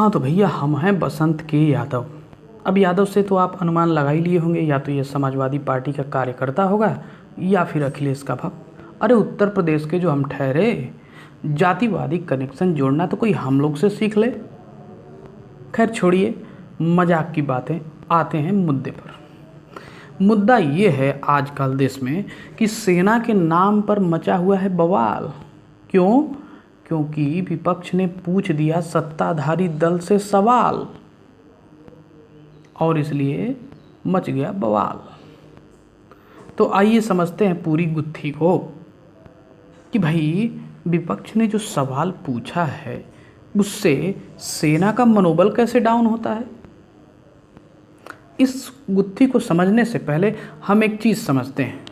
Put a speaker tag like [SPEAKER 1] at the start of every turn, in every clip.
[SPEAKER 1] हाँ तो भैया हम हैं बसंत के यादव। अब यादव से तो आप अनुमान लगा ही लिए होंगे, या तो ये समाजवादी पार्टी का कार्यकर्ता होगा या फिर अखिलेश का भक्त। अरे उत्तर प्रदेश के जो हम ठहरे, जातिवादी कनेक्शन जोड़ना तो कोई हम लोग से सीख ले। खैर छोड़िए मजाक की बातें, आते हैं मुद्दे पर। मुद्दा ये है आजकल देश में कि सेना के नाम पर मचा हुआ है बवाल। क्यों? क्योंकि विपक्ष ने पूछ दिया सत्ताधारी दल से सवाल, और इसलिए मच गया बवाल। तो आइए समझते हैं पूरी गुत्थी को कि भाई विपक्ष ने जो सवाल पूछा है उससे सेना का मनोबल कैसे डाउन होता है। इस गुत्थी को समझने से पहले हम एक चीज़ समझते हैं।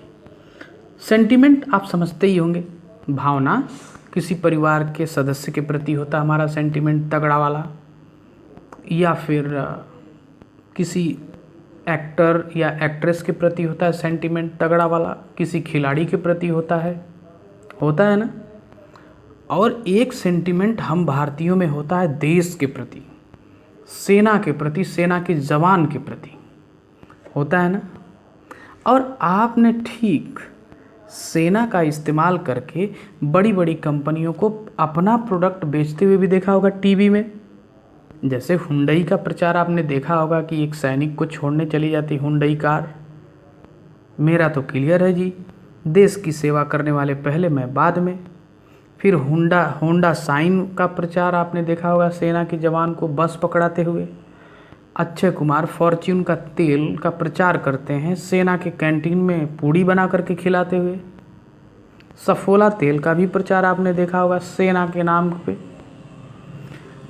[SPEAKER 1] सेंटिमेंट आप समझते ही होंगे, भावना किसी परिवार के सदस्य के प्रति होता है हमारा सेंटिमेंट तगड़ा वाला, या फिर किसी एक्टर या एक्ट्रेस के प्रति होता है सेंटिमेंट तगड़ा वाला, किसी खिलाड़ी के प्रति होता है ना। और एक सेंटिमेंट हम भारतीयों में होता है देश के प्रति, सेना के प्रति, सेना के जवान के प्रति होता है ना। और आपने ठीक सेना का इस्तेमाल करके बड़ी बड़ी कंपनियों को अपना प्रोडक्ट बेचते हुए भी देखा होगा टीवी में। जैसे हुंडई का प्रचार आपने देखा होगा कि एक सैनिक को छोड़ने चली जाती हुंडई कार। मेरा तो क्लियर है जी, देश की सेवा करने वाले पहले, मैं बाद में। फिर होंडा साइन का प्रचार आपने देखा होगा, सेना के जवान को बस पकड़ाते हुए। अक्षय कुमार फॉर्च्यून का तेल का प्रचार करते हैं सेना के कैंटीन में पूड़ी बना करके खिलाते हुए। सफोला तेल का भी प्रचार आपने देखा होगा सेना के नाम पे।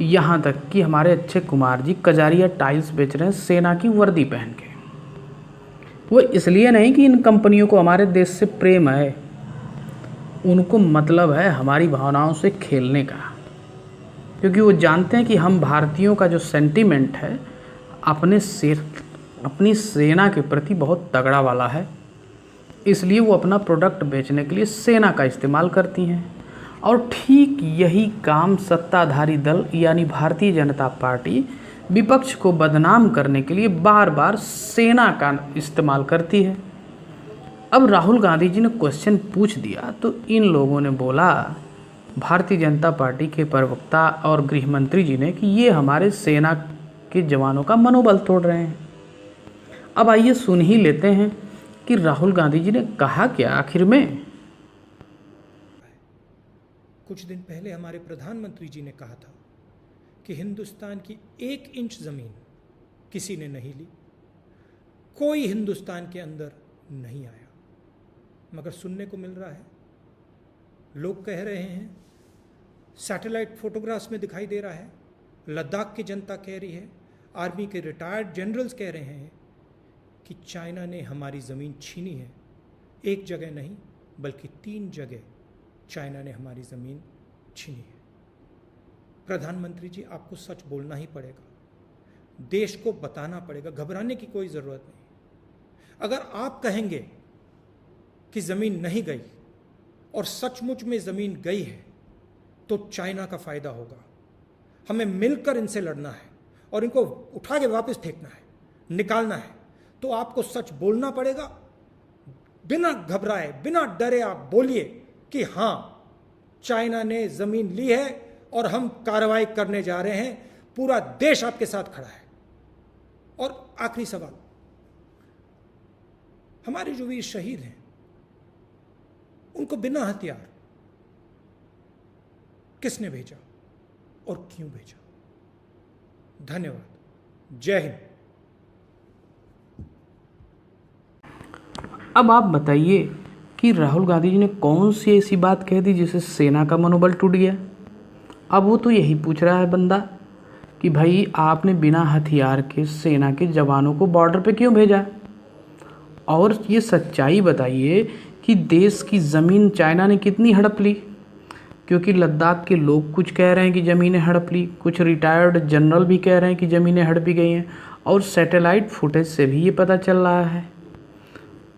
[SPEAKER 1] यहाँ तक कि हमारे अक्षय कुमार जी कजारिया टाइल्स बेच रहे हैं सेना की वर्दी पहन के। वो इसलिए नहीं कि इन कंपनियों को हमारे देश से प्रेम है, उनको मतलब है हमारी भावनाओं से खेलने का, क्योंकि वो जानते हैं कि हम भारतीयों का जो सेंटीमेंट है अपनी सेना के प्रति बहुत तगड़ा वाला है। इसलिए वो अपना प्रोडक्ट बेचने के लिए सेना का इस्तेमाल करती हैं। और ठीक यही काम सत्ताधारी दल यानी भारतीय जनता पार्टी विपक्ष को बदनाम करने के लिए बार बार सेना का इस्तेमाल करती है। अब राहुल गांधी जी ने क्वेश्चन पूछ दिया तो इन लोगों ने बोला, भारतीय जनता पार्टी के प्रवक्ता और गृह मंत्री जी ने, कि ये हमारे सेना के जवानों का मनोबल तोड़ रहे हैं। अब आइए सुन ही लेते हैं कि राहुल गांधी जी ने कहा क्या आखिर में।
[SPEAKER 2] कुछ दिन पहले हमारे प्रधानमंत्री जी ने कहा था कि हिंदुस्तान की 1 इंच जमीन किसी ने नहीं ली, कोई हिंदुस्तान के अंदर नहीं आया। मगर सुनने को मिल रहा है, लोग कह रहे हैं, सैटेलाइट फोटोग्राफ्स में दिखाई दे रहा है, लद्दाख की जनता कह रही है, आर्मी के रिटायर्ड जनरल्स कह रहे हैं कि चाइना ने हमारी ज़मीन छीनी है। एक जगह नहीं बल्कि 3 जगह चाइना ने हमारी ज़मीन छीनी है। प्रधानमंत्री जी, आपको सच बोलना ही पड़ेगा, देश को बताना पड़ेगा, घबराने की कोई ज़रूरत नहीं। अगर आप कहेंगे कि ज़मीन नहीं गई और सचमुच में ज़मीन गई है तो चाइना का फ़ायदा होगा। हमें मिलकर इनसे लड़ना है और इनको उठा के वापस फेंकना है, निकालना है। तो आपको सच बोलना पड़ेगा, बिना घबराए, बिना डरे आप बोलिए कि हां, चाइना ने ज़मीन ली है और हम कार्रवाई करने जा रहे हैं, पूरा देश आपके साथ खड़ा है। और आखिरी सवाल, हमारे जो वीर शहीद हैं उनको बिना हथियार किसने भेजा और क्यों भेजा? धन्यवाद। जय हिंद।
[SPEAKER 1] अब आप बताइए कि राहुल गांधी जी ने कौन सी ऐसी बात कह दी जिससे सेना का मनोबल टूट गया। अब वो तो यही पूछ रहा है बंदा कि भाई आपने बिना हथियार के सेना के जवानों को बॉर्डर पे क्यों भेजा। और ये सच्चाई बताइए कि देश की ज़मीन चाइना ने कितनी हड़प ली, क्योंकि लद्दाख के लोग कुछ कह रहे हैं कि ज़मीनें हड़प ली, कुछ रिटायर्ड जनरल भी कह रहे हैं कि ज़मीनें हड़पी गई हैं, और सैटेलाइट फुटेज से भी ये पता चल रहा है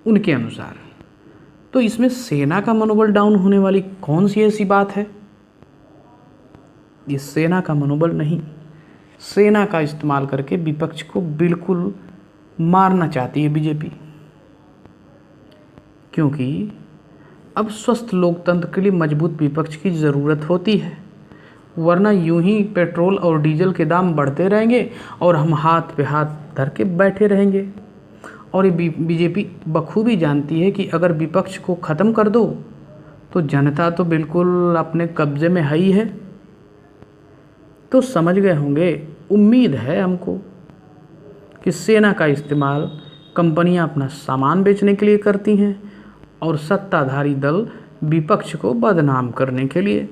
[SPEAKER 1] उनके अनुसार। तो इसमें सेना का मनोबल डाउन होने वाली कौन सी ऐसी बात है? ये सेना का मनोबल नहीं, सेना का इस्तेमाल करके विपक्ष को बिल्कुल मारना चाहती है बीजेपी, क्योंकि अब स्वस्थ लोकतंत्र के लिए मजबूत विपक्ष की ज़रूरत होती है, वरना यूं ही पेट्रोल और डीजल के दाम बढ़ते रहेंगे और हम हाथ पे हाथ धर के बैठे रहेंगे। और ये बीजेपी बखूबी जानती है कि अगर विपक्ष को ख़त्म कर दो तो जनता तो बिल्कुल अपने कब्ज़े में है ही है। तो समझ गए होंगे, उम्मीद है हमको, कि सेना का इस्तेमाल कंपनियां अपना सामान बेचने के लिए करती हैं और सत्ताधारी दल विपक्ष को बदनाम करने के लिए।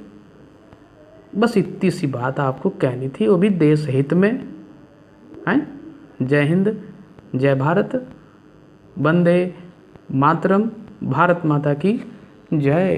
[SPEAKER 1] बस इतनी सी बात आपको कहनी थी, वो भी देश हित में हैं। जय हिंद, जय भारत, वंदे मातरम, भारत माता की जय।